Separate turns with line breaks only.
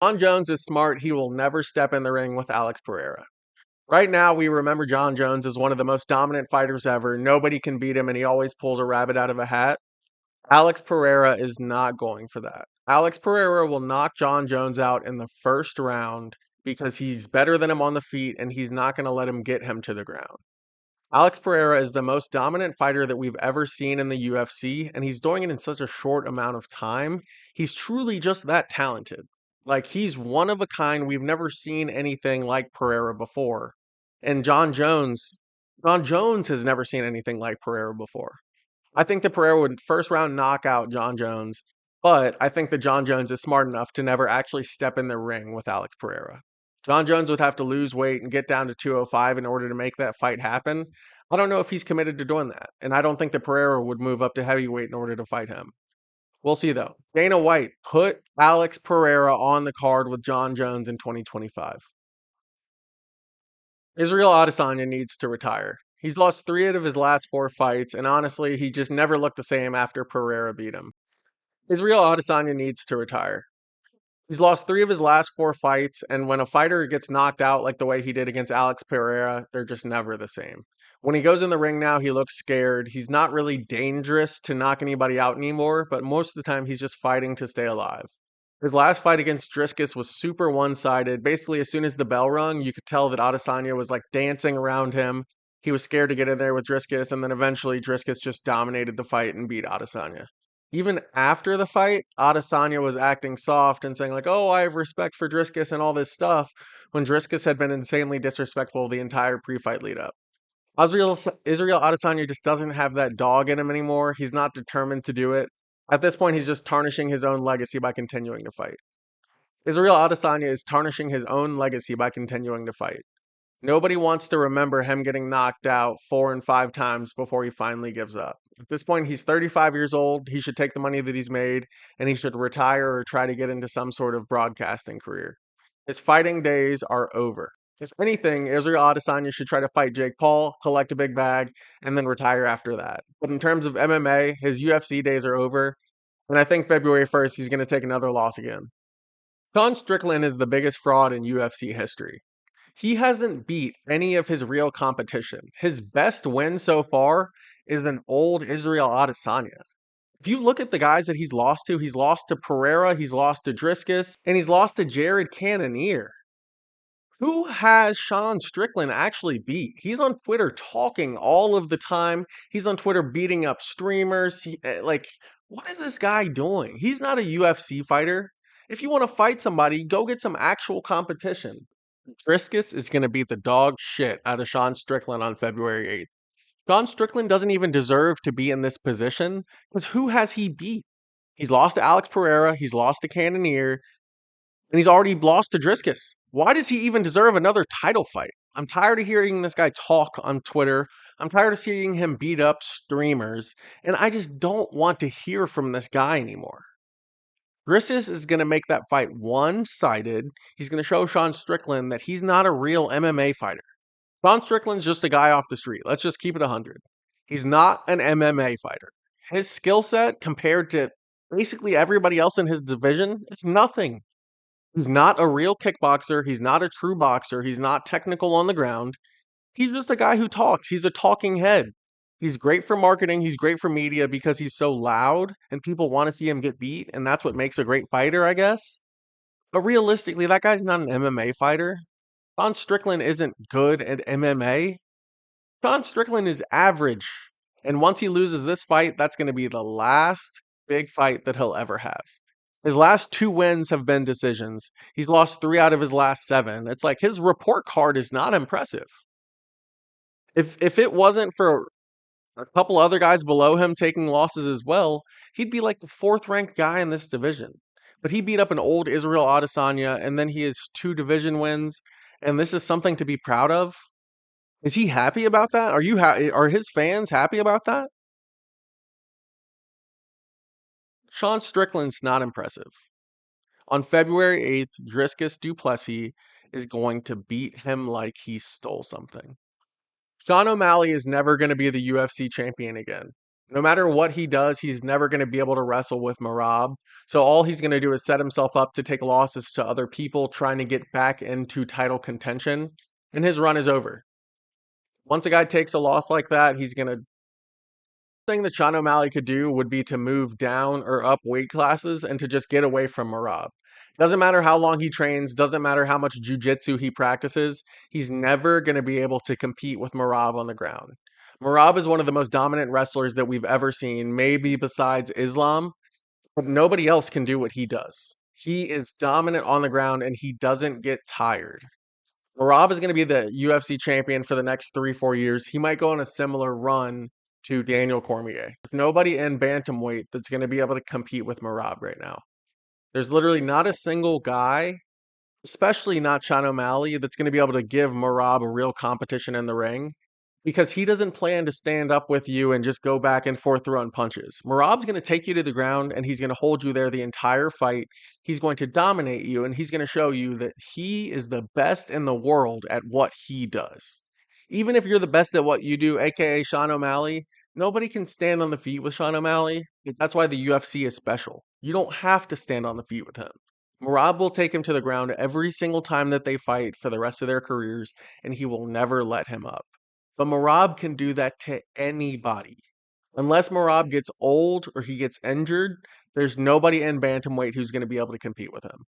John Jones is smart. He will never step in the ring with Alex Pereira. Right now, we remember John Jones as one of the most dominant fighters ever. Nobody can beat him, and he always pulls a rabbit out of a hat. Alex Pereira is not going for that. Alex Pereira will knock John Jones out in the first round because he's better than him on the feet, and he's not going to let him get him to the ground. Alex Pereira is the most dominant fighter that we've ever seen in the UFC, and he's doing it in such a short amount of time. He's truly just that talented. Like, he's one of a kind. We've never seen anything like Pereira before. And John Jones has never seen anything like Pereira before. I think that Pereira would first round knock out John Jones, but I think that John Jones is smart enough to never actually step in the ring with Alex Pereira. John Jones would have to lose weight and get down to 205 in order to make that fight happen. I don't know if he's committed to doing that, and I don't think that Pereira would move up to heavyweight in order to fight him. We'll see though. Dana White put Alex Pereira on the card with John Jones in 2025. Israel Adesanya needs to retire. He's lost 3 out of his last 4 fights, and honestly, he just never looked the same after Pereira beat him. Israel Adesanya needs to retire. He's lost 3 of his last 4 fights, and when a fighter gets knocked out like the way he did against Alex Pereira, they're just never the same. When he goes in the ring now, he looks scared. He's not really dangerous to knock anybody out anymore, but most of the time he's just fighting to stay alive. His last fight against Driscus was super one-sided. Basically, as soon as the bell rung, you could tell that Adesanya was like dancing around him. He was scared to get in there with Driscus, and then eventually Driscus just dominated the fight and beat Adesanya. Even after the fight, Adesanya was acting soft and saying like, "Oh, I have respect for Driscus and all this stuff," when Driscus had been insanely disrespectful the entire pre-fight lead up. Israel Adesanya just doesn't have that dog in him anymore. He's not determined to do it. At this point, he's just tarnishing his own legacy by continuing to fight. Israel Adesanya is tarnishing his own legacy by continuing to fight. Nobody wants to remember him getting knocked out 4 and 5 times before he finally gives up. At this point, he's 35 years old. He should take the money that he's made and he should retire or try to get into some sort of broadcasting career. His fighting days are over. If anything, Israel Adesanya should try to fight Jake Paul, collect a big bag, and then retire after that. But in terms of MMA, his UFC days are over, and I think February 1st he's going to take another loss again. Sean Strickland is the biggest fraud in UFC history. He hasn't beat any of his real competition. His best win so far is an old Israel Adesanya. If you look at the guys that he's lost to Pereira, he's lost to Driscus, and he's lost to Jared Cannonier. Who has Sean Strickland actually beat? He's on Twitter talking all of the time. He's on Twitter beating up streamers. What is this guy doing? He's not a UFC fighter. If you want to fight somebody, go get some actual competition. Driscus is going to beat the dog shit out of Sean Strickland on February 8th. Sean Strickland doesn't even deserve to be in this position because who has he beat? He's lost to Alex Pereira, he's lost to Cannonier, and he's already lost to Driscus. Why does he even deserve another title fight? I'm tired of hearing this guy talk on Twitter. I'm tired of seeing him beat up streamers, and I just don't want to hear from this guy anymore. Driscus is going to make that fight one-sided. He's going to show Sean Strickland that he's not a real MMA fighter. Sean Strickland's just a guy off the street. Let's just keep it 100. He's not an MMA fighter. His skill set compared to basically everybody else in his division is nothing. He's not a real kickboxer. He's not a true boxer. He's not technical on the ground. He's just a guy who talks. He's a talking head. He's great for marketing. He's great for media because he's so loud and people want to see him get beat. And that's what makes a great fighter, I guess. But realistically, that guy's not an MMA fighter. Sean Strickland isn't good at MMA. Sean Strickland is average. And once he loses this fight, that's going to be the last big fight that he'll ever have. His last 2 wins have been decisions. He's lost 3 out of his last 7. It's like his report card is not impressive. If it wasn't for a couple other guys below him taking losses as well, he'd be like the 4th ranked guy in this division. But he beat up an old Israel Adesanya, and then he has 2 division wins, and this is something to be proud of. Is he happy about that? Are his fans happy about that? Sean Strickland's not impressive. On February 8th, Driscus Du Plessis is going to beat him like he stole something. Sean O'Malley is never going to be the UFC champion again. No matter what he does, he's never going to be able to wrestle with Merab. So all he's going to do is set himself up to take losses to other people trying to get back into title contention, and his run is over. Once a guy takes a loss like that, he's going to thing that Sean O'Malley could do would be to move down or up weight classes and to just get away from Merab. Doesn't matter how long he trains, doesn't matter how much jujitsu he practices, he's never going to be able to compete with Merab on the ground. Merab is one of the most dominant wrestlers that we've ever seen, maybe besides Islam, but nobody else can do what he does. He is dominant on the ground and he doesn't get tired. Merab is going to be the UFC champion for the next 3, 4 years. He might go on a similar run to Daniel Cormier. There's nobody in bantamweight that's going to be able to compete with Merab right now. There's literally not a single guy, especially not Sean O'Malley, that's going to be able to give Merab a real competition in the ring because he doesn't plan to stand up with you and just go back and forth throwing punches. Merab's going to take you to the ground and he's going to hold you there the entire fight. He's going to dominate you and he's going to show you that he is the best in the world at what he does. Even if you're the best at what you do, aka Sean O'Malley, nobody can stand on the feet with Sean O'Malley. That's why the UFC is special. You don't have to stand on the feet with him. Merab will take him to the ground every single time that they fight for the rest of their careers, and he will never let him up. But Merab can do that to anybody. Unless Merab gets old or he gets injured, there's nobody in bantamweight who's going to be able to compete with him.